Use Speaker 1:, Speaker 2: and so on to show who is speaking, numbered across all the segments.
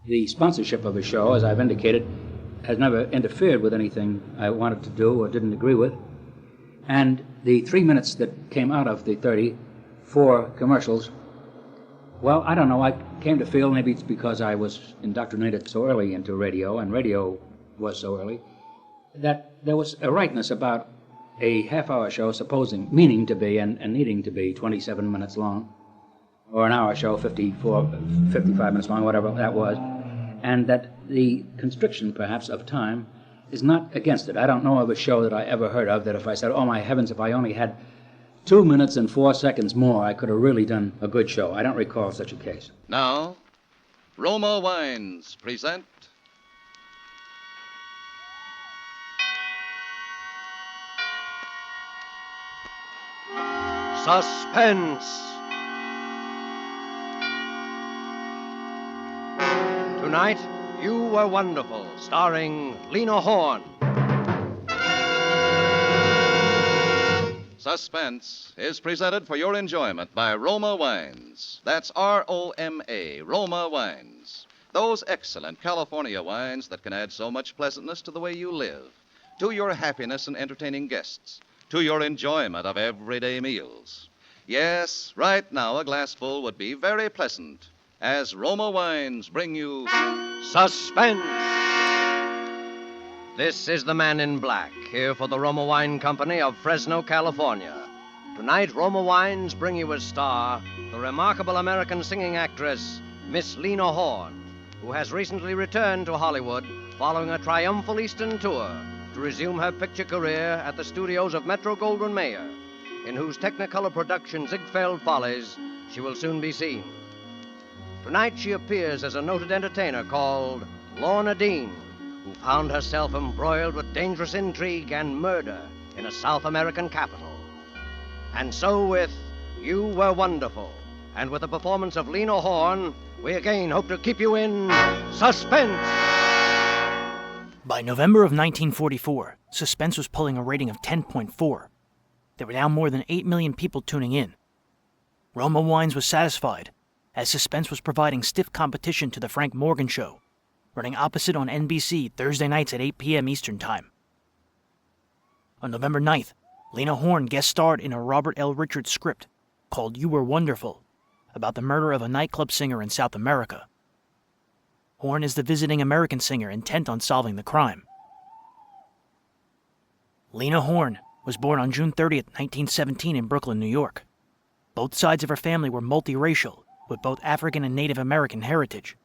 Speaker 1: The sponsorship of a show, as I've indicated, has never interfered with anything I wanted to do or didn't agree with. And the 3 minutes that came out of the 34 commercials, well, I don't know, I came to feel, maybe it's because I was indoctrinated so early into radio, and radio was so early, that there was a rightness about a half-hour show meaning to be and needing to be 27 minutes long, or an hour show, 55 minutes long, whatever that was, and that the constriction, perhaps, of time is not against it. I don't know of a show that I ever heard of that if I said, oh my heavens, if I only had 2 minutes and 4 seconds more, I could have really done a good show. I don't recall such a case.
Speaker 2: Now, Roma Wines present Suspense. Tonight, You Were Wonderful, starring Lena Horne. Suspense is presented for your enjoyment by Roma Wines. That's R-O-M-A, Roma Wines. Those excellent California wines that can add so much pleasantness to the way you live, to your happiness in entertaining guests, to your enjoyment of everyday meals. Yes, right now a glassful would be very pleasant, as Roma Wines bring you Suspense. This is the Man in Black, here for the Roma Wine Company of Fresno, California. Tonight, Roma Wines bring you as star the remarkable American singing actress, Miss Lena Horne, who has recently returned to Hollywood following a triumphal Eastern tour to resume her picture career at the studios of Metro-Goldwyn-Mayer, in whose Technicolor production Ziegfeld Follies she will soon be seen. Tonight she appears as a noted entertainer called Lorna Dean, who found herself embroiled with dangerous intrigue and murder in a South American capital. And so with You Were Wonderful, and with the performance of Lena Horne, we again hope to keep you in suspense.
Speaker 3: By November of 1944, Suspense was pulling a rating of 10.4. There were now more than 8 million people tuning in. Roma Wines was satisfied, as Suspense was providing stiff competition to The Frank Morgan Show, running opposite on NBC Thursday nights at 8 p.m. Eastern Time. On November 9th, Lena Horne guest starred in a Robert L. Richards script called You Were Wonderful, about the murder of a nightclub singer in South America. Horne is the visiting American singer intent on solving the crime. Lena Horne was born on June 30th, 1917 in Brooklyn, New York. Both sides of her family were multiracial, with both African and Native American heritage.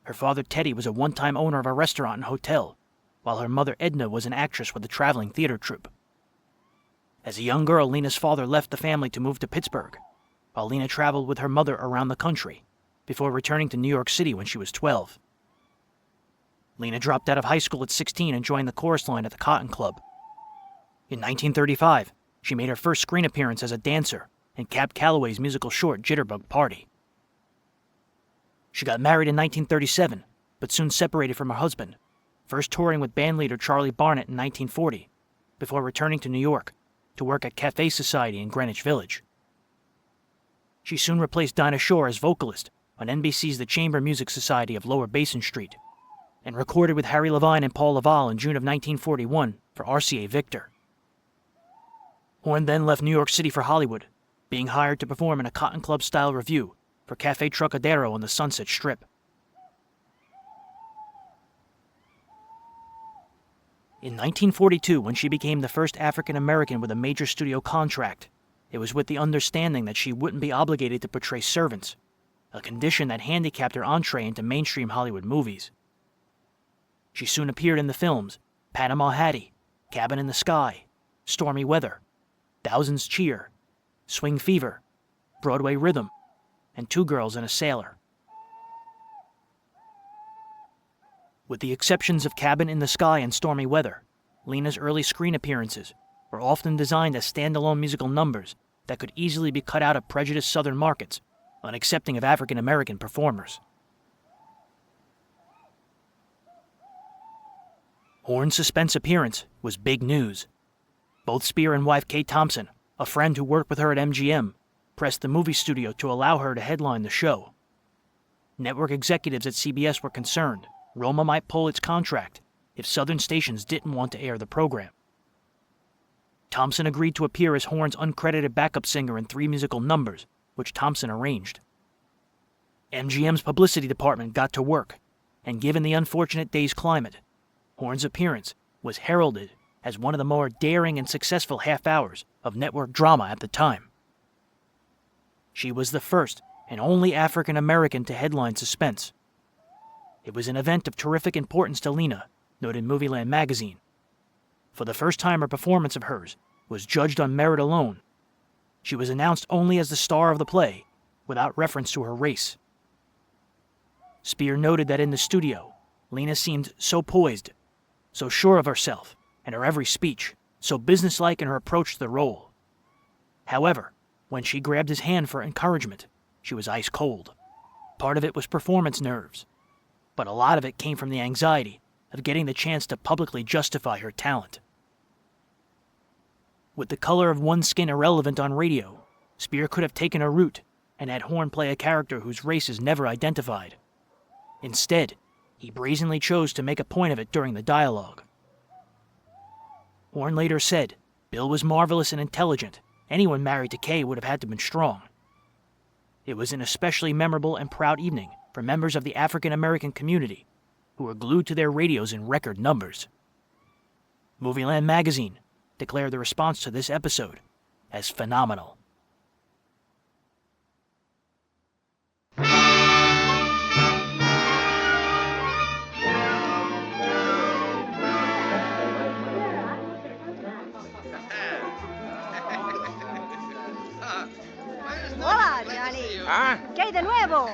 Speaker 3: Her father, Teddy, was a one-time owner of a restaurant and hotel, while her mother, Edna, was an actress with a traveling theater troupe. As a young girl, Lena's father left the family to move to Pittsburgh, while Lena traveled with her mother around the country, before returning to New York City when she was 12. Lena dropped out of high school at 16 and joined the chorus line at the Cotton Club. In 1935, she made her first screen appearance as a dancer in Cab Calloway's musical short Jitterbug Party. She got married in 1937, but soon separated from her husband, first touring with bandleader Charlie Barnett in 1940, before returning to New York to work at Cafe Society in Greenwich Village. She soon replaced Dinah Shore as vocalist on NBC's The Chamber Music Society of Lower Basin Street, and recorded with Harry Levine and Paul Laval in June of 1941 for RCA Victor. Horne then left New York City for Hollywood, being hired to perform in a Cotton Club-style revue for Cafe Trocadero on the Sunset Strip. In 1942, when she became the first African-American with a major studio contract, it was with the understanding that she wouldn't be obligated to portray servants, a condition that handicapped her entree into mainstream Hollywood movies. She soon appeared in the films Panama Hattie, Cabin in the Sky, Stormy Weather, Thousands Cheer, Swing Fever, Broadway Rhythm, and Two Girls and a Sailor. With the exceptions of Cabin in the Sky and Stormy Weather, Lena's early screen appearances were often designed as standalone musical numbers that could easily be cut out of prejudiced Southern markets, unaccepting of African-American performers. Horne's Suspense appearance was big news. Both Spear and wife Kate Thompson, a friend who worked with her at MGM, pressed the movie studio to allow her to headline the show. Network executives at CBS were concerned Roma might pull its contract if Southern stations didn't want to air the program. Thompson agreed to appear as Horne's uncredited backup singer in 3 musical numbers, which Thompson arranged. MGM's publicity department got to work, and given the unfortunate day's climate, Horne's appearance was heralded as one of the more daring and successful half-hours of network drama at the time. She was the first and only African-American to headline Suspense. It was an event of terrific importance to Lena, noted Movieland magazine. For the first time, a performance of hers was judged on merit alone. She was announced only as the star of the play, without reference to her race. Spear noted that in the studio, Lena seemed so poised, so sure of herself, and her every speech, so businesslike in her approach to the role. However, when she grabbed his hand for encouragement, she was ice cold. Part of it was performance nerves, but a lot of it came from the anxiety of getting the chance to publicly justify her talent. With the color of one's skin irrelevant on radio, Spear could have taken a route and had Horne play a character whose race is never identified. Instead, he brazenly chose to make a point of it during the dialogue. Horne later said, Bill was marvelous and intelligent. Anyone married to Kay would have had to have been strong. It was an especially memorable and proud evening for members of the African-American community, who were glued to their radios in record numbers. Movieland magazine declared the response to this episode as phenomenal.
Speaker 4: Hola, Johnny.
Speaker 5: Huh?
Speaker 4: ¿Qué hay de nuevo?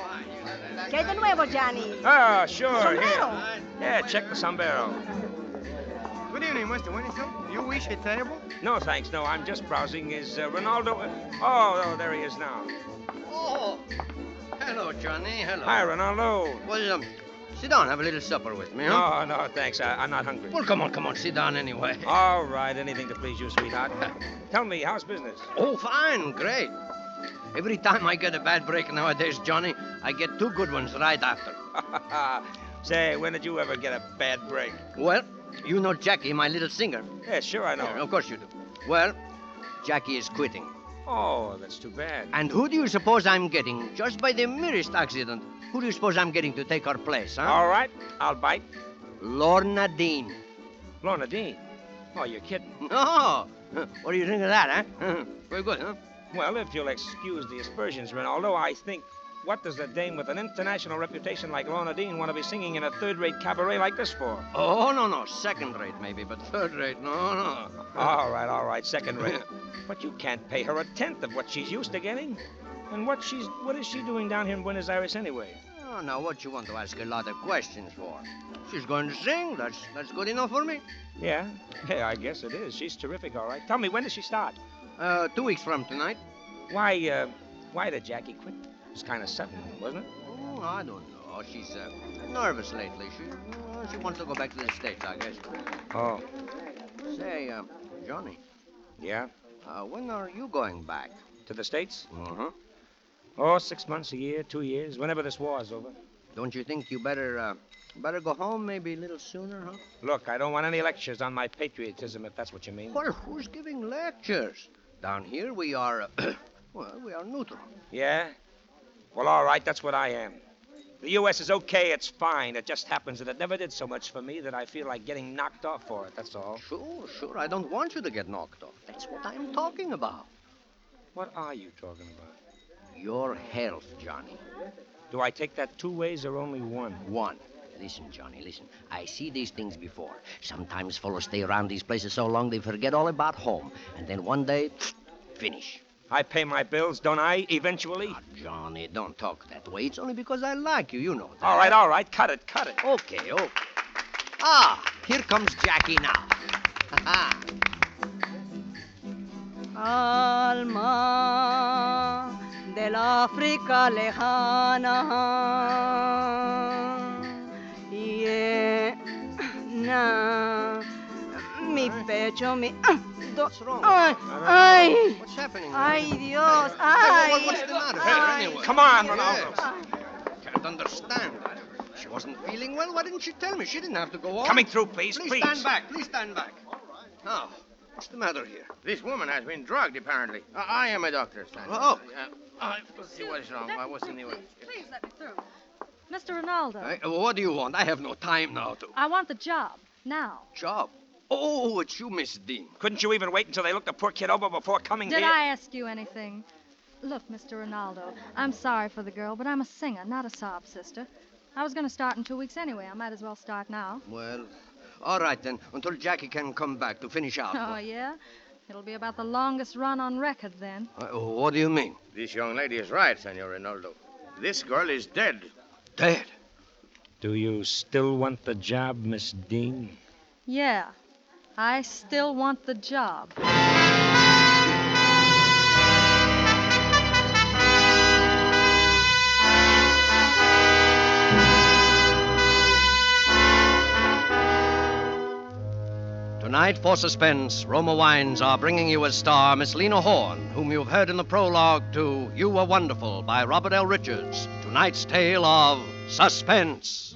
Speaker 4: ¿Qué hay de nuevo, Johnny?
Speaker 5: Oh, sure.
Speaker 4: Sombrero.
Speaker 5: Here. Yeah, check the sombrero.
Speaker 6: Good evening, Mr. Winston. You wish a table?
Speaker 5: No, thanks. No, I'm just browsing. Is Ronaldo... Oh, there he is now.
Speaker 2: Oh, hello, Johnny. Hello.
Speaker 5: Hi, Ronaldo.
Speaker 2: Well, sit down. Have a little supper with me, huh?
Speaker 5: No, thanks. I'm not hungry.
Speaker 2: Well, come on. Sit down anyway.
Speaker 5: All right, anything to please you, sweetheart. Tell me, how's business?
Speaker 2: Oh, fine. Great. Every time I get a bad break nowadays, Johnny, I get 2 good ones right after.
Speaker 5: Say, when did you ever get a bad break?
Speaker 2: Well, you know Jackie, my little singer.
Speaker 5: Yeah, sure, I know.
Speaker 2: Yeah, of course you do. Well, Jackie is quitting.
Speaker 5: Oh, that's too bad.
Speaker 2: And who do you suppose I'm getting? Just by the merest accident. Who do you suppose I'm getting to take her place, huh?
Speaker 5: All right, I'll bite.
Speaker 2: Lorna Dean.
Speaker 5: Lorna Dean? Oh, you're kidding.
Speaker 2: Oh, what do you think of that, huh? Very good, huh?
Speaker 5: Well, if you'll excuse the aspersions, Ronaldo, I think, what does a dame with an international reputation like Lorna Dean want to be singing in a third-rate cabaret like this for?
Speaker 2: Oh, no. Second-rate, maybe, but third-rate, no.
Speaker 5: All right, second-rate. But you can't pay her 1/10 of what she's used to getting. And what is she doing down here in Buenos Aires anyway?
Speaker 2: Oh, now, what you want to ask a lot of questions for? She's going to sing. That's good enough for me.
Speaker 5: Yeah, I guess it is. She's terrific, all right. Tell me, when does she start?
Speaker 2: 2 weeks from tonight.
Speaker 5: Why did Jackie quit? It was kind of sudden, wasn't it?
Speaker 2: Oh, I don't know. She's nervous lately. She wants to go back to the States, I guess.
Speaker 5: Oh.
Speaker 2: Say, Johnny.
Speaker 5: Yeah?
Speaker 2: When are you going back?
Speaker 5: To the States?
Speaker 2: Uh-huh.
Speaker 5: Oh, 6 months, a year, 2 years, whenever this war's over.
Speaker 2: Don't you think you better go home maybe a little sooner, huh?
Speaker 5: Look, I don't want any lectures on my patriotism, if that's what you mean.
Speaker 2: Well, who's giving lectures? Down here we are, we are neutral.
Speaker 5: Yeah? Well, all right, that's what I am. The U.S. is okay, it's fine. It just happens that it never did so much for me that I feel like getting knocked off for it, that's all.
Speaker 2: Sure. I don't want you to get knocked off. That's what I'm talking about.
Speaker 5: What are you talking about?
Speaker 2: Your health, Johnny.
Speaker 5: Do I take that 2 ways or only one?
Speaker 2: One. Listen, Johnny, listen. I see these things before. Sometimes fellows stay around these places so long they forget all about home. And then one day, finish.
Speaker 5: I pay my bills, don't I, eventually?
Speaker 2: Ah, Johnny, don't talk that way. It's only because I like you, you know that.
Speaker 5: All right. Cut it.
Speaker 2: Okay. Ah, here comes Jackie now.
Speaker 4: Alma del África lejana, llena mi pecho, mi...
Speaker 2: What's wrong?
Speaker 4: Ay,
Speaker 2: What's happening?
Speaker 4: ay, Dios, ay.
Speaker 2: What's the matter?
Speaker 4: Ay.
Speaker 2: Anyway?
Speaker 5: Come on, Ronaldo.
Speaker 2: Can't understand. She wasn't feeling well. Why didn't she tell me? She didn't have to go on.
Speaker 5: Coming through, please,
Speaker 2: Please
Speaker 5: please.
Speaker 2: stand back. Please stand back. Now, what's the matter here?
Speaker 6: This woman has been drugged, apparently. I am a doctor, Stanley.
Speaker 2: Oh.
Speaker 6: Let's see what is wrong. What's in the way?
Speaker 7: Please let me through. Mr. Ronaldo,
Speaker 2: What do you want? I have no time now to...
Speaker 7: I want the job. Now.
Speaker 2: Job? Oh, it's you, Miss Dean.
Speaker 5: Couldn't you even wait until they looked the poor kid over before coming
Speaker 7: Did
Speaker 5: here?
Speaker 7: I ask you anything? Look, Mr. Ronaldo, I'm sorry for the girl, but I'm a singer, not a sob sister. I was going to start in 2 weeks anyway. I might as well start now.
Speaker 2: Well, all right then, until Jackie can come back to finish out.
Speaker 7: Oh, yeah? It'll be about the longest run on record then.
Speaker 2: What do you mean?
Speaker 6: This young lady is right, Senor Ronaldo. This girl is dead.
Speaker 2: Dead?
Speaker 5: Do you still want the job, Miss Dean?
Speaker 7: Yeah, I still want the job.
Speaker 2: Tonight, for Suspense, Roma Wines are bringing you as star Miss Lena Horne, whom you've heard in the prologue to You Were Wonderful by Robert L. Richards. Tonight's tale of Suspense.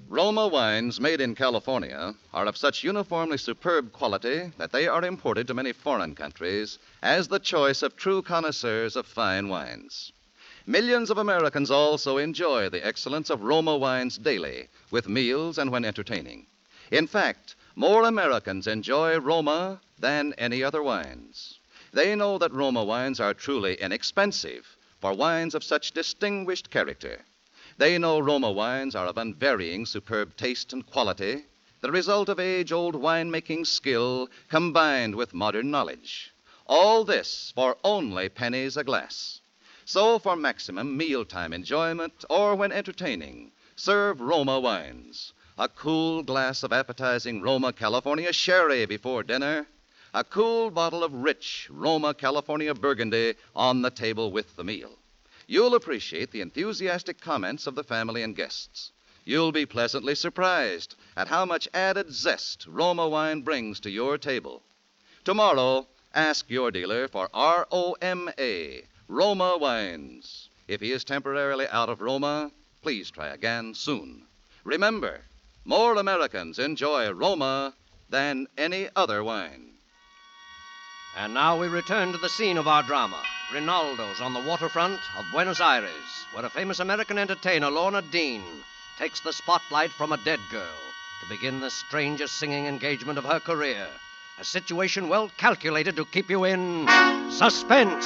Speaker 8: Roma wines made in California are of such uniformly superb quality that they are imported to many foreign countries as the choice of true connoisseurs of fine wines. Millions of Americans also enjoy the excellence of Roma wines daily, with meals and when entertaining. In fact, more Americans enjoy Roma than any other wines. They know that Roma wines are truly inexpensive for wines of such distinguished character. They know Roma wines are of unvarying superb taste and quality, the result of age-old winemaking skill combined with modern knowledge. All this for only pennies a glass. So for maximum mealtime enjoyment or when entertaining, serve Roma wines. A cool glass of appetizing Roma California sherry before dinner, a cool bottle of rich Roma California Burgundy on the table with the meal. You'll appreciate the enthusiastic comments of the family and guests. You'll be pleasantly surprised at how much added zest Roma wine brings to your table. Tomorrow, ask your dealer for R-O-M-A, Roma wines. If he is temporarily out of Roma, please try again soon. Remember, more Americans enjoy Roma than any other wine.
Speaker 2: And now we return to the scene of our drama, Rinaldo's on the waterfront of Buenos Aires, where a famous American entertainer, Lorna Dean, takes the spotlight from a dead girl to begin the strangest singing engagement of her career. A situation well calculated to keep you in suspense.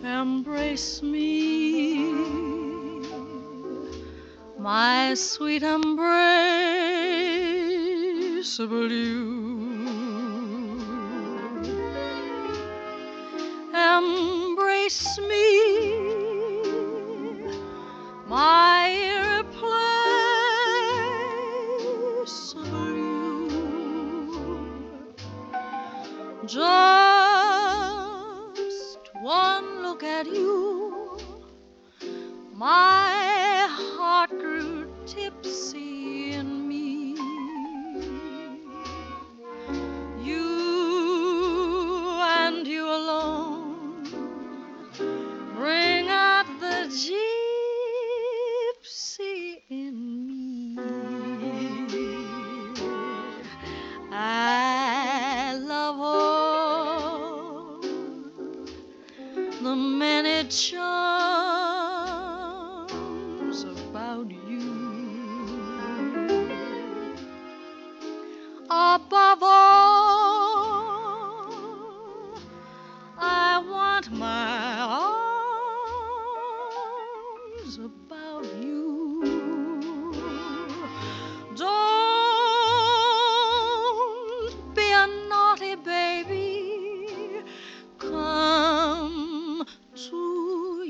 Speaker 4: Embrace me, my sweet embraceable you. Embrace me, my irreplaceable you. Just one look at you, my heart grew tipsy in me. You and you alone bring out the gypsy in me. I love all the many charms about you. Above all, I want my arms about you. Don't be a naughty baby. Come to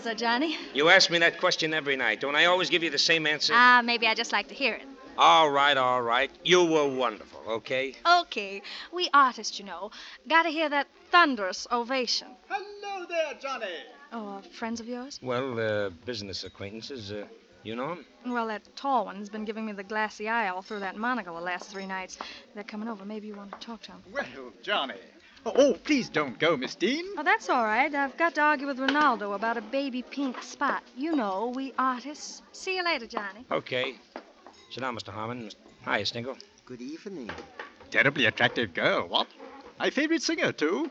Speaker 7: answer, Johnny?
Speaker 5: You ask me that question every night. Don't I always give you the same answer?
Speaker 7: Maybe I just like to hear it.
Speaker 5: All right. You were wonderful, okay?
Speaker 7: Okay. We artists, you know, gotta hear that thunderous ovation.
Speaker 6: Hello there, Johnny.
Speaker 7: Oh, friends of yours?
Speaker 5: Well, business acquaintances. You know 'em?
Speaker 7: Well, that tall one's been giving me the glassy eye all through that monocle the last 3 nights. They're coming over. Maybe you want to talk to them.
Speaker 6: Well, Johnny. Oh, please don't go, Miss Dean.
Speaker 7: Oh, that's all right. I've got to argue with Ronaldo about a baby pink spot. You know, we artists. See you later, Johnny.
Speaker 5: Okay. Sit down, Mr. Harmon. Hi, Stingle.
Speaker 9: Good evening.
Speaker 6: Terribly attractive girl, what? My favorite singer, too.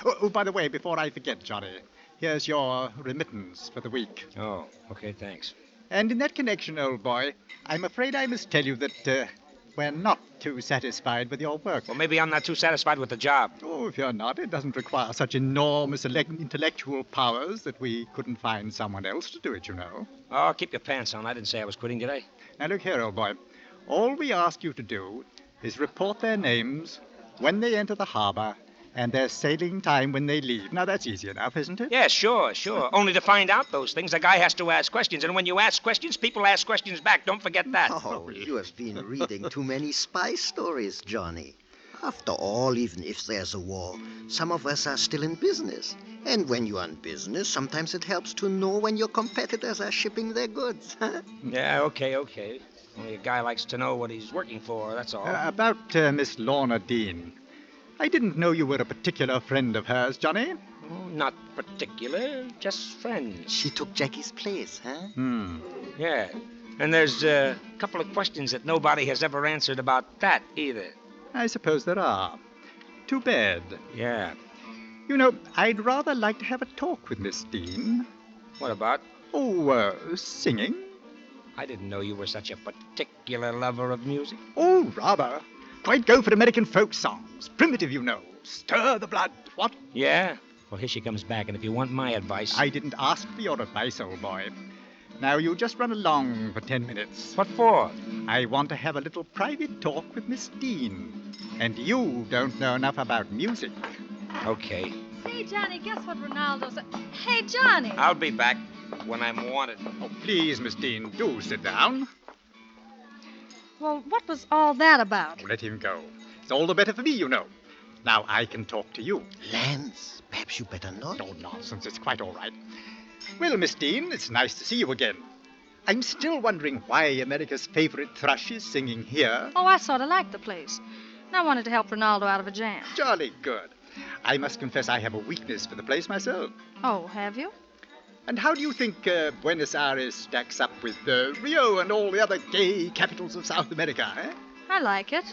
Speaker 6: Oh, by the way, before I forget, Johnny, here's your remittance for the week.
Speaker 5: Oh, okay, thanks.
Speaker 6: And in that connection, old boy, I'm afraid I must tell you that we're not too satisfied with your work.
Speaker 5: Well, maybe I'm not too satisfied with the job.
Speaker 6: Oh, if you're not, it doesn't require such enormous intellectual powers that we couldn't find someone else to do it, you know.
Speaker 5: Oh, keep your pants on. I didn't say I was quitting, did I?
Speaker 6: Now, look here, old boy. All we ask you to do is report their names when they enter the harbor and their sailing time when they leave. Now, that's easy enough, isn't it?
Speaker 5: Yeah, sure. Only to find out those things, a guy has to ask questions. And when you ask questions, people ask questions back. Don't forget that.
Speaker 9: Oh, you have been reading too many spy stories, Johnny. After all, even if there's a war, some of us are still in business. And when you're in business, sometimes it helps to know when your competitors are shipping their goods.
Speaker 5: Yeah, okay. Only a guy likes to know what he's working for, that's all.
Speaker 6: About Miss Lorna Dean. I didn't know you were a particular friend of hers, Johnny.
Speaker 5: Oh, not particular, just friends.
Speaker 9: She took Jackie's place, huh?
Speaker 5: Yeah, and there's a couple of questions that nobody has ever answered about that either.
Speaker 6: I suppose there are. Too bad.
Speaker 5: Yeah.
Speaker 6: You know, I'd rather like to have a talk with Miss Dean.
Speaker 5: What about?
Speaker 6: Oh, singing.
Speaker 5: I didn't know you were such a particular lover of music.
Speaker 6: Oh, rather. Quite go for American folk songs. Primitive, you know. Stir the blood. What?
Speaker 5: Yeah? Well, here she comes back, and if you want my advice...
Speaker 6: I didn't ask for your advice, old boy. Now, you just run along for 10 minutes.
Speaker 5: What for?
Speaker 6: I want to have a little private talk with Miss Dean. And you don't know enough about music.
Speaker 5: Okay.
Speaker 7: Say, Johnny, guess what Ronaldo said? Hey, Johnny!
Speaker 5: I'll be back when I'm wanted.
Speaker 6: Oh, please, Miss Dean, do sit down.
Speaker 7: Well, what was all that about?
Speaker 6: Let him go. It's all the better for me, you know. Now I can talk to you.
Speaker 9: Lance, perhaps you better not.
Speaker 6: Oh, nonsense. It's quite all right. Well, Miss Dean, it's nice to see you again. I'm still wondering why America's favorite thrush is singing here.
Speaker 7: Oh, I sort of liked the place. And I wanted to help Ronaldo out of a jam.
Speaker 6: Jolly good. I must confess I have a weakness for the place myself.
Speaker 7: Oh, have you?
Speaker 6: And how do you think Buenos Aires stacks up with Rio and all the other gay capitals of South America, eh?
Speaker 7: I like it.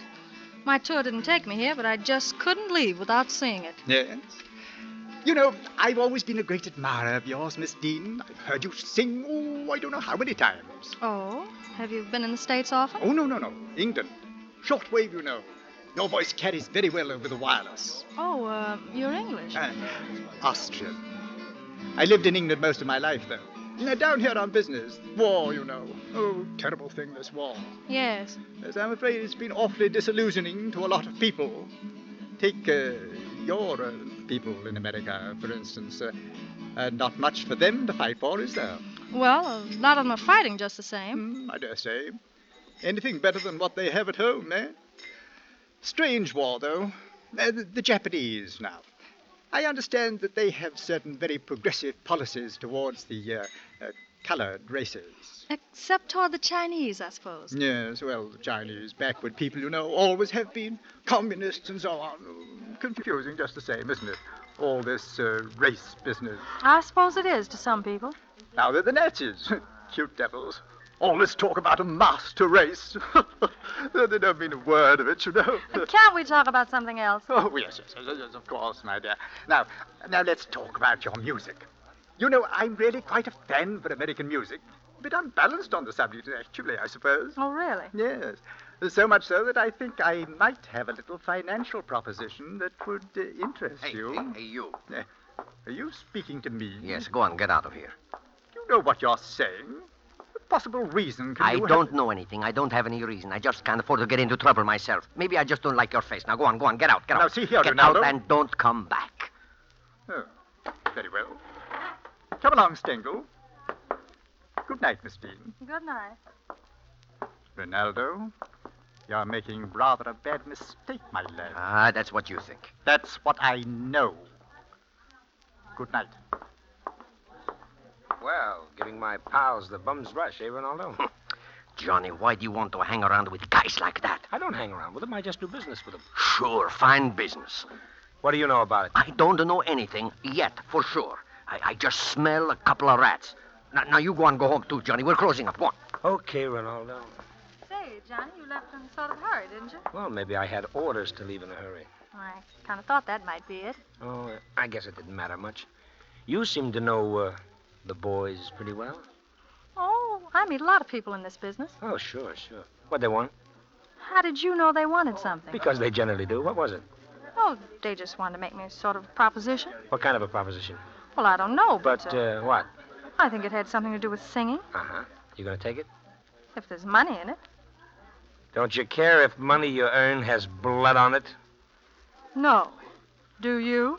Speaker 7: My tour didn't take me here, but I just couldn't leave without seeing it.
Speaker 6: Yes. You know, I've always been a great admirer of yours, Miss Dean. I've heard you sing, I don't know how many times.
Speaker 7: Oh? Have you been in the States often?
Speaker 6: Oh, no. England. Shortwave, you know. Your voice carries very well over the wireless.
Speaker 7: Oh, you're English.
Speaker 6: Austrian. I lived in England most of my life, though. Down here on business. War, you know. Oh, terrible thing, this war.
Speaker 7: Yes.
Speaker 6: Yes, I'm afraid it's been awfully disillusioning to a lot of people. Take your people in America, for instance. Not much for them to fight for, is there?
Speaker 7: Well, a lot of them are fighting just the same.
Speaker 6: I dare say. Anything better than what they have at home, eh? Strange war, though. The Japanese, now. I understand that they have certain very progressive policies towards the colored races.
Speaker 7: Except toward the Chinese, I suppose.
Speaker 6: Yes, well, the Chinese, backward people, you know, always have been communists and so on. Confusing just the same, isn't it? All this race business.
Speaker 7: I suppose it is to some people.
Speaker 6: Now they're the Nazis. Cute devils. All this talk about a master race. They don't mean a word of it, you know.
Speaker 7: Can't we talk about something else?
Speaker 6: Oh, yes, of course, my dear. Now let's talk about your music. You know, I'm really quite a fan for American music. A bit unbalanced on the subject, actually, I suppose.
Speaker 7: Oh, really?
Speaker 6: Yes. So much so that I think I might have a little financial proposition that would interest you.
Speaker 2: Hey, you.
Speaker 6: Are you speaking to me?
Speaker 2: Yes, go on, get out of here.
Speaker 6: You know what you're saying. What possible reason can you
Speaker 2: I don't know anything. I don't have any reason. I just can't afford to get into trouble myself. Maybe I just don't like your face. Now, go on, get out.
Speaker 6: Now, see here,
Speaker 2: get
Speaker 6: Ronaldo.
Speaker 2: out and don't come back.
Speaker 6: Oh, very well. Come along, Stengel. Good night, Miss Dean.
Speaker 7: Good night.
Speaker 6: Ronaldo, you're making rather a bad mistake, my lad.
Speaker 9: Ah, that's what you think.
Speaker 6: That's what I know. Good night.
Speaker 5: Well, giving my pals the bum's rush, eh, Ronaldo?
Speaker 9: Johnny, why do you want to hang around with guys like that?
Speaker 5: I don't hang around with them. I just do business with them.
Speaker 9: Sure, fine business.
Speaker 5: What do you know about it?
Speaker 9: I don't know anything yet, for sure. I just smell a couple of rats. Now you go home too, Johnny. We're closing up. Go on.
Speaker 5: Okay, Ronaldo.
Speaker 7: Say, Johnny, you left in sort of hurry, didn't you?
Speaker 5: Well, maybe I had orders to leave in a hurry.
Speaker 7: I kind of thought that might be it.
Speaker 5: Oh, I guess it didn't matter much. You seem to know the boys pretty well.
Speaker 7: Oh, I meet a lot of people in this business.
Speaker 5: Oh, sure. What'd they want?
Speaker 7: How did you know they wanted something?
Speaker 5: Because they generally do. What was it?
Speaker 7: Oh, they just wanted to make me a sort of proposition.
Speaker 5: What kind of a proposition?
Speaker 7: Well, I don't know,
Speaker 5: But, what?
Speaker 7: I think it had something to do with singing,
Speaker 5: Uh-huh. You gonna take it?
Speaker 7: if there's money in it.
Speaker 5: Don't you care if money you earn has blood on it?
Speaker 7: No. Do you?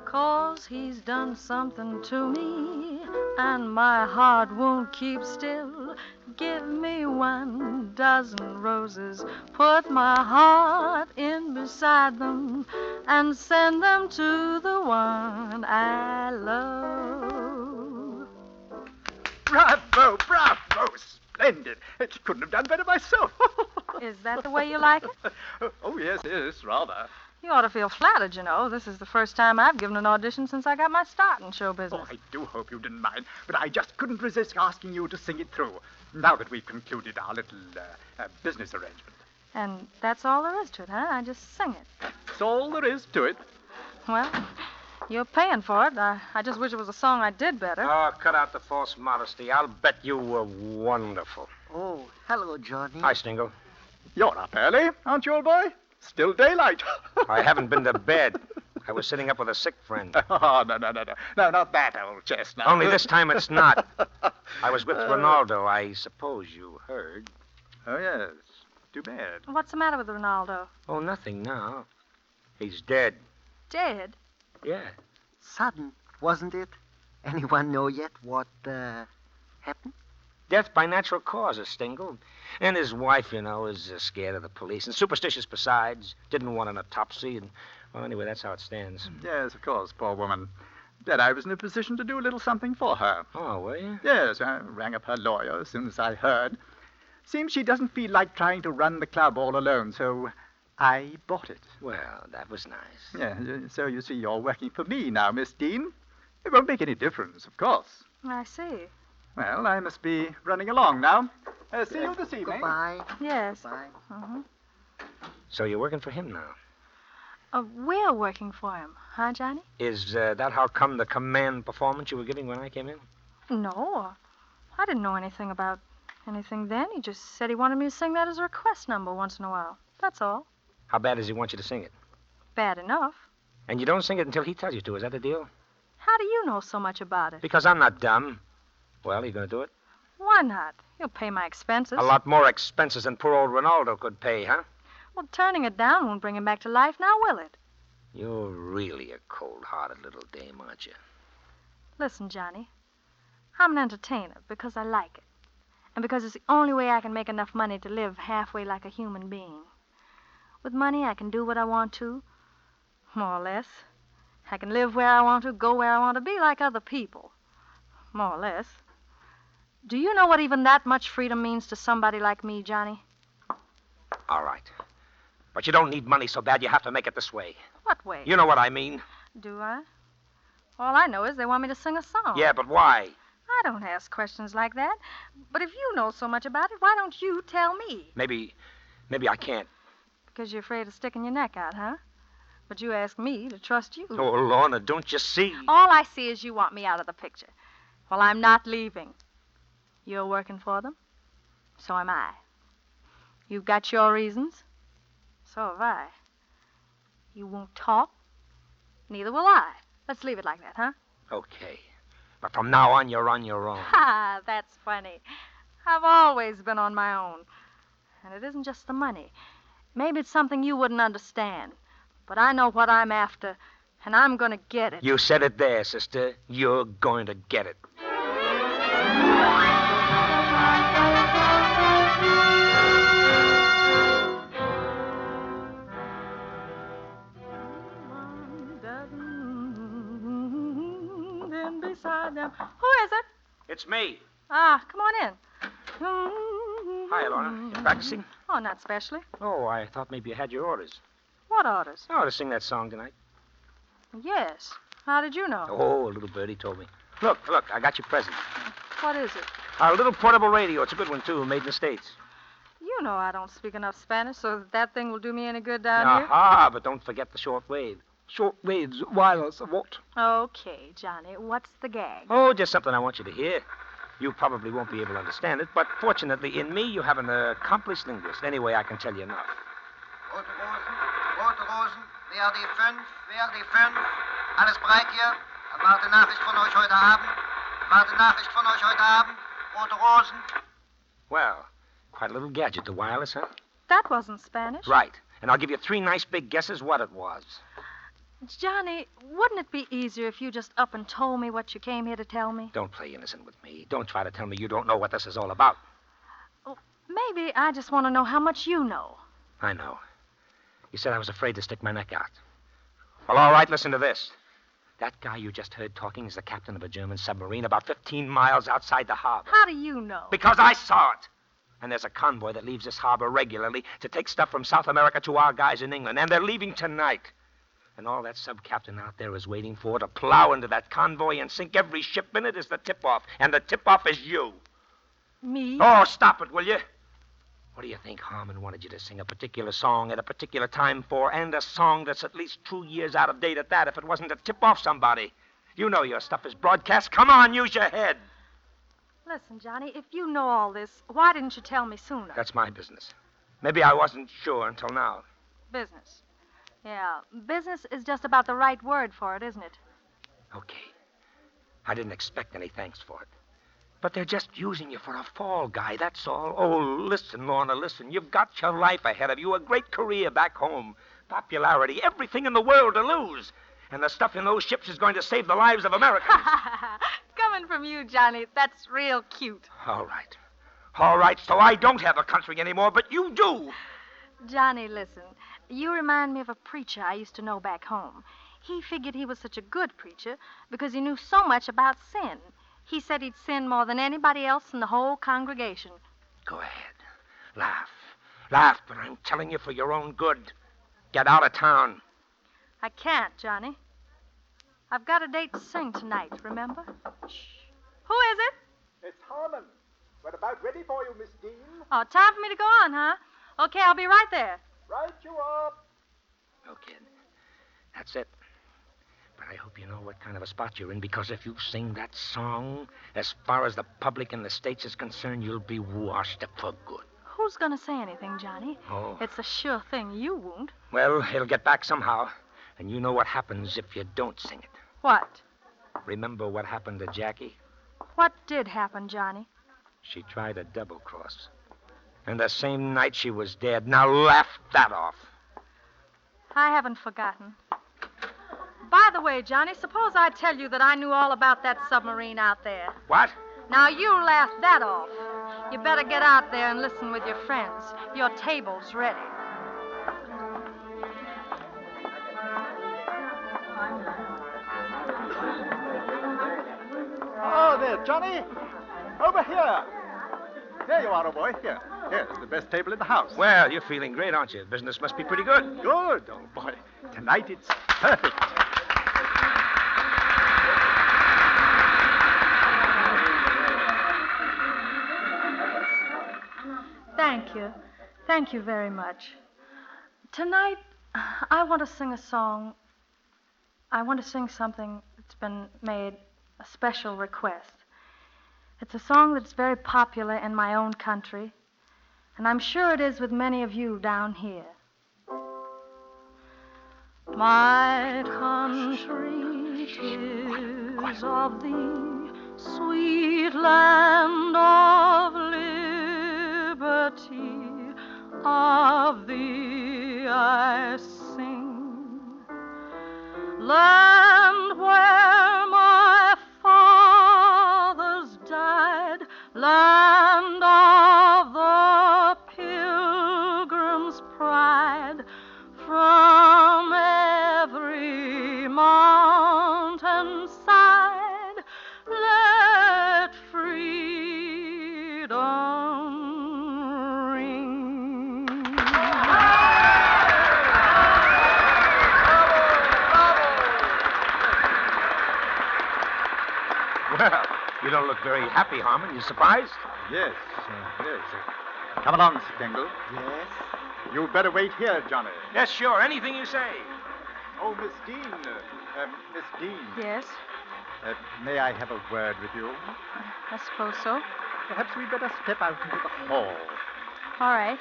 Speaker 7: Cause he's done something to me, and my heart won't keep still. Give me 12 roses, put my heart in beside them, and send them to the one I love.
Speaker 6: Bravo, bravo. Splendid. It couldn't have done better myself.
Speaker 7: Is that the way you like it?
Speaker 6: Oh, yes, rather.
Speaker 7: You ought to feel flattered, you know. This is the first time I've given an audition since I got my start in show business.
Speaker 6: Oh, I do hope you didn't mind, but I just couldn't resist asking you to sing it through, now that we've concluded our little business arrangement.
Speaker 7: And that's all there is to it, huh? I just sing it.
Speaker 6: That's all there is to it.
Speaker 7: Well, you're paying for it. I just wish it was a song I did better.
Speaker 5: Oh, cut out the false modesty. I'll bet you were wonderful.
Speaker 9: Oh, hello, Johnny.
Speaker 5: Hi, Stingle.
Speaker 6: You're up early, aren't you, old boy? Still daylight.
Speaker 5: I haven't been to bed. I was sitting up with a sick friend.
Speaker 6: Oh, no. No, not that old chestnut.
Speaker 5: Only this time it's not. I was with Ronaldo. I suppose you heard.
Speaker 6: Oh, yes. Too bad.
Speaker 7: What's the matter with Ronaldo?
Speaker 5: Oh, nothing now. He's dead.
Speaker 7: Dead?
Speaker 5: Yeah.
Speaker 9: Sudden, wasn't it? Anyone know yet what happened?
Speaker 5: Death by natural causes, Stingle. And his wife, you know, is scared of the police. And superstitious besides. Didn't want an autopsy. And, well, anyway, that's how it stands.
Speaker 6: Yes, of course, poor woman. Then I was in a position to do a little something for her.
Speaker 5: Oh, were you?
Speaker 6: Yes, I rang up her lawyer as soon as I heard. Seems she doesn't feel like trying to run the club all alone, so I bought it.
Speaker 5: Well, that was nice.
Speaker 6: Yeah, so you see, you're working for me now, Miss Dean. It won't make any difference, of course.
Speaker 7: I see.
Speaker 6: Well, I must be running along now. See you this evening.
Speaker 9: Goodbye.
Speaker 7: Yes.
Speaker 9: Bye.
Speaker 7: Uh-huh.
Speaker 5: So you're working for him now?
Speaker 7: We're working for him, huh, Johnny?
Speaker 5: Is that how come the command performance you were giving when I came in?
Speaker 7: No. I didn't know anything about anything then. He just said he wanted me to sing that as a request number once in a while. That's all.
Speaker 5: How bad does he want you to sing it?
Speaker 7: Bad enough.
Speaker 5: And you don't sing it until he tells you to. Is that the deal?
Speaker 7: How do you know so much about it?
Speaker 5: Because I'm not dumb. Well, you gonna do it?
Speaker 7: Why not? You'll pay my expenses.
Speaker 5: A lot more expenses than poor old Ronaldo could pay, huh?
Speaker 7: Well, turning it down won't bring him back to life, now will it?
Speaker 5: You're really a cold-hearted little dame, aren't you?
Speaker 7: Listen, Johnny. I'm an entertainer because I like it. And because it's the only way I can make enough money to live halfway like a human being. With money, I can do what I want to, more or less. I can live where I want to, go where I want to, be like other people, more or less. Do you know what even that much freedom means to somebody like me, Johnny?
Speaker 5: All right. But you don't need money so bad you have to make it this way.
Speaker 7: What way?
Speaker 5: You know what I mean.
Speaker 7: Do I? All I know is they want me to sing a song.
Speaker 5: Yeah, but why?
Speaker 7: I don't ask questions like that. But if you know so much about it, why don't you tell me?
Speaker 5: Maybe I can't.
Speaker 7: Because you're afraid of sticking your neck out, huh? But you ask me to trust you.
Speaker 5: Oh, Lorna, don't you see?
Speaker 7: All I see is you want me out of the picture. Well, I'm not leaving. You're working for them. So am I. You've got your reasons. So have I. You won't talk. Neither will I. Let's leave it like that, huh?
Speaker 5: Okay. But from now on, you're on your own.
Speaker 7: Ha, that's funny. I've always been on my own. And it isn't just the money. Maybe it's something you wouldn't understand. But I know what I'm after, and I'm going to get it.
Speaker 5: You said it there, sister. You're going to get it.
Speaker 7: Beside them. Who is it?
Speaker 5: It's me.
Speaker 7: Ah, come on in.
Speaker 5: Hi, Lorna. You practicing?
Speaker 7: Oh, not specially.
Speaker 5: Oh, I thought maybe you had your orders.
Speaker 7: What orders?
Speaker 5: Oh, to sing that song tonight.
Speaker 7: Yes. How did you know?
Speaker 5: Oh, a little birdie told me. Look, I got your present.
Speaker 7: What is it?
Speaker 5: A little portable radio. It's a good one, too, made in the States.
Speaker 7: You know I don't speak enough Spanish, so that thing will do me any good down here.
Speaker 5: Aha, but don't forget the short wave. Short waves, wireless, what?
Speaker 7: Okay, Johnny, what's the gag?
Speaker 5: Oh, just something I want you to hear. You probably won't be able to understand it, but fortunately, in me, you have an accomplished linguist. Anyway, I can tell you enough.
Speaker 10: Rote Rosen, wer die 5, wer die 5. Alles bereit hier? Warte Nachricht von euch heute Abend. Warte Nachricht von euch heute Abend. Rote Rosen.
Speaker 5: Well, quite a little gadget, the wireless, huh?
Speaker 7: That wasn't Spanish.
Speaker 5: Right. And I'll give you 3 nice big guesses what it was.
Speaker 7: Johnny, wouldn't it be easier if you just up and told me what you came here to tell me?
Speaker 5: Don't play innocent with me. Don't try to tell me you don't know what this is all about.
Speaker 7: Oh, maybe I just want to know how much you know.
Speaker 5: I know. You said I was afraid to stick my neck out. Well, all right, listen to this. That guy you just heard talking is the captain of a German submarine about 15 miles outside the harbor.
Speaker 7: How do you know?
Speaker 5: Because I saw it. And there's a convoy that leaves this harbor regularly to take stuff from South America to our guys in England. And they're leaving tonight. And all that sub-captain out there is waiting for to plow into that convoy and sink every ship in it is the tip-off. And the tip-off is you.
Speaker 7: Me?
Speaker 5: Oh, stop it, will you? What do you think Harmon wanted you to sing a particular song at a particular time for, and a song that's at least 2 years out of date at that, if it wasn't to tip off somebody? You know your stuff is broadcast. Come on, use your head.
Speaker 7: Listen, Johnny, if you know all this, why didn't you tell me sooner?
Speaker 5: That's my business. Maybe I wasn't sure until now.
Speaker 7: Business. Yeah, business is just about the right word for it, isn't it?
Speaker 5: Okay. I didn't expect any thanks for it. But they're just using you for a fall guy, that's all. Oh, listen, Lorna, listen. You've got your life ahead of you, a great career back home, popularity, everything in the world to lose. And the stuff in those ships is going to save the lives of Americans.
Speaker 7: Coming from you, Johnny, that's real cute.
Speaker 5: All right. All right, so I don't have a country anymore, but you do.
Speaker 7: Johnny, listen. You remind me of a preacher I used to know back home. He figured he was such a good preacher because he knew so much about sin. He said he'd sin more than anybody else in the whole congregation.
Speaker 5: Go ahead. Laugh. Laugh, but I'm telling you for your own good. Get out of town.
Speaker 7: I can't, Johnny. I've got a date to sing tonight, remember? Shh. Who is it?
Speaker 6: It's Harmon. We're about ready for you, Miss Dean.
Speaker 7: Oh, time for me to go on, huh? Okay, I'll be right there.
Speaker 6: Right you are.
Speaker 5: Okay. That's it. But I hope you know what kind of a spot you're in, because if you sing that song, as far as the public in the States is concerned, you'll be washed up for good.
Speaker 7: Who's going to say anything, Johnny?
Speaker 5: Oh.
Speaker 7: It's a sure thing you won't.
Speaker 5: Well, it'll get back somehow. And you know what happens if you don't sing it.
Speaker 7: What?
Speaker 5: Remember what happened to Jackie?
Speaker 7: What did happen, Johnny?
Speaker 5: She tried a double-cross. And the same night she was dead. Now laugh that off.
Speaker 7: I haven't forgotten. By the way, Johnny, suppose I tell you that I knew all about that submarine out there.
Speaker 5: What?
Speaker 7: Now you laugh that off. You better get out there and listen with your friends. Your table's ready.
Speaker 6: Oh, there, Johnny. Over here. There you are, old boy. Here. Here's the best table in the house.
Speaker 5: Well, you're feeling great, aren't you? Business must be pretty good.
Speaker 6: Good, old boy. Tonight it's perfect.
Speaker 7: Thank you. Thank you very much. Tonight, I want to sing a song. I want to sing something that's been made a special request. It's a song that's very popular in my own country, and I'm sure it is with many of you down here. My country, 'tis of thee, sweet land of liberty.
Speaker 4: liberty of thee I sing. Land where my fathers died, land of the Pilgrim's pride, from every mountain side, let freedom ring.
Speaker 5: Well, you don't look very happy, Harmon. You surprised?
Speaker 6: Yes, yes. Come along, Stengel.
Speaker 9: Yes?
Speaker 6: You'd better wait here, Johnny.
Speaker 5: Yes, sure. Anything you say.
Speaker 6: Oh, Miss Dean. Miss Dean.
Speaker 7: Yes,
Speaker 6: May I have a word with you?
Speaker 7: I suppose so.
Speaker 6: Perhaps we'd better step out into the hall.
Speaker 7: All right.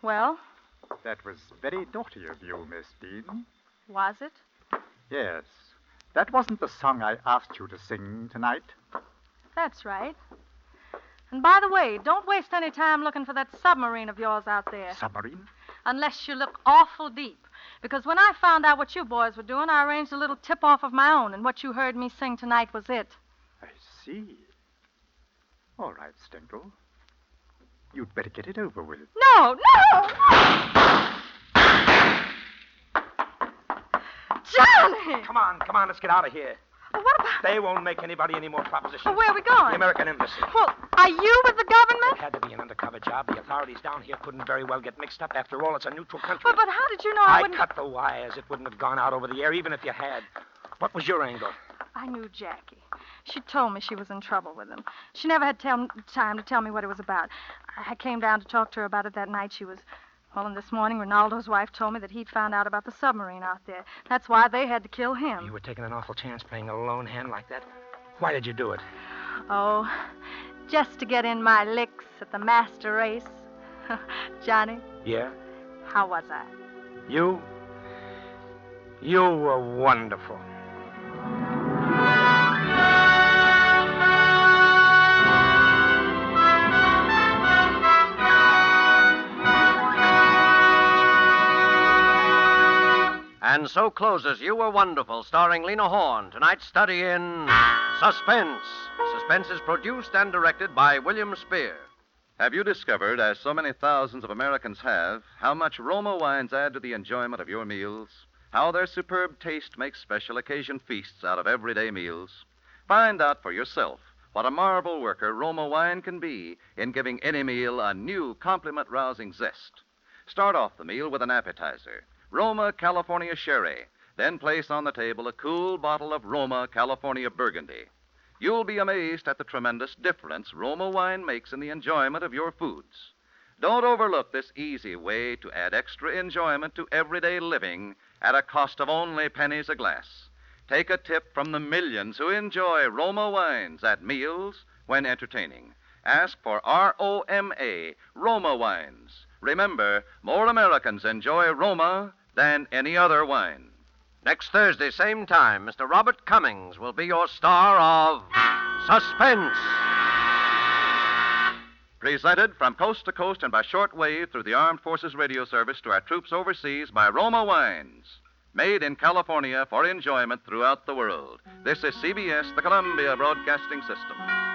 Speaker 7: Well,
Speaker 6: That was very naughty of you, Miss Dean.
Speaker 7: was it?
Speaker 6: Yes. That wasn't the song I asked you to sing tonight.
Speaker 7: That's right. And by the way, don't waste any time looking for that submarine of yours out there.
Speaker 6: Submarine?
Speaker 7: Unless you look awful deep. Because when I found out what you boys were doing, I arranged a little tip-off of my own, and what you heard me sing tonight was it.
Speaker 6: I see. All right, Stengel. You'd better get it over with.
Speaker 7: No, no! Johnny!
Speaker 5: Come on, let's get out of here.
Speaker 7: Well, what about...
Speaker 5: They won't make anybody any more propositions.
Speaker 7: Well, where are we going?
Speaker 5: The American Embassy.
Speaker 7: Well, are you with the government?
Speaker 5: It had to be an undercover job. The authorities down here couldn't very well get mixed up. After all, it's a neutral country.
Speaker 7: Well, but how did you know I
Speaker 5: I
Speaker 7: wouldn't...
Speaker 5: cut the wires. It wouldn't have gone out over the air, even if you had. What was your angle?
Speaker 7: I knew Jackie. She told me she was in trouble with him. She never had time to tell me what it was about. I came down to talk to her about it that night. She was... Well, and this morning, Ronaldo's wife told me that he'd found out about the submarine out there. That's why they had to kill him.
Speaker 5: You were taking an awful chance playing a lone hand like that. Why did you do it?
Speaker 7: Oh, just to get in my licks at the master race. Johnny,
Speaker 5: Yeah?
Speaker 7: how was I?
Speaker 5: You were wonderful.
Speaker 2: And so closes You Were Wonderful, starring Lena Horne, tonight's study in Suspense. Suspense is produced and directed by William Spear.
Speaker 8: Have you discovered, as so many thousands of Americans have, how much Roma wines add to the enjoyment of your meals? How their superb taste makes special occasion feasts out of everyday meals? Find out for yourself what a marvel worker Roma wine can be in giving any meal a new compliment-rousing zest. Start off the meal with an appetizer, Roma California Sherry. Then place on the table a cool bottle of Roma California Burgundy. You'll be amazed at the tremendous difference Roma wine makes in the enjoyment of your foods. Don't overlook this easy way to add extra enjoyment to everyday living at a cost of only pennies a glass. Take a tip from the millions who enjoy Roma wines at meals when entertaining. Ask for R-O-M-A, Roma wines. Remember, more Americans enjoy Roma than any other wine.
Speaker 2: Next Thursday, same time, Mr. Robert Cummings will be your star of Suspense.
Speaker 8: Presented from coast to coast and by shortwave through the Armed Forces Radio Service to our troops overseas by Roma Wines. Made in California for enjoyment throughout the world. This is CBS, the Columbia Broadcasting System.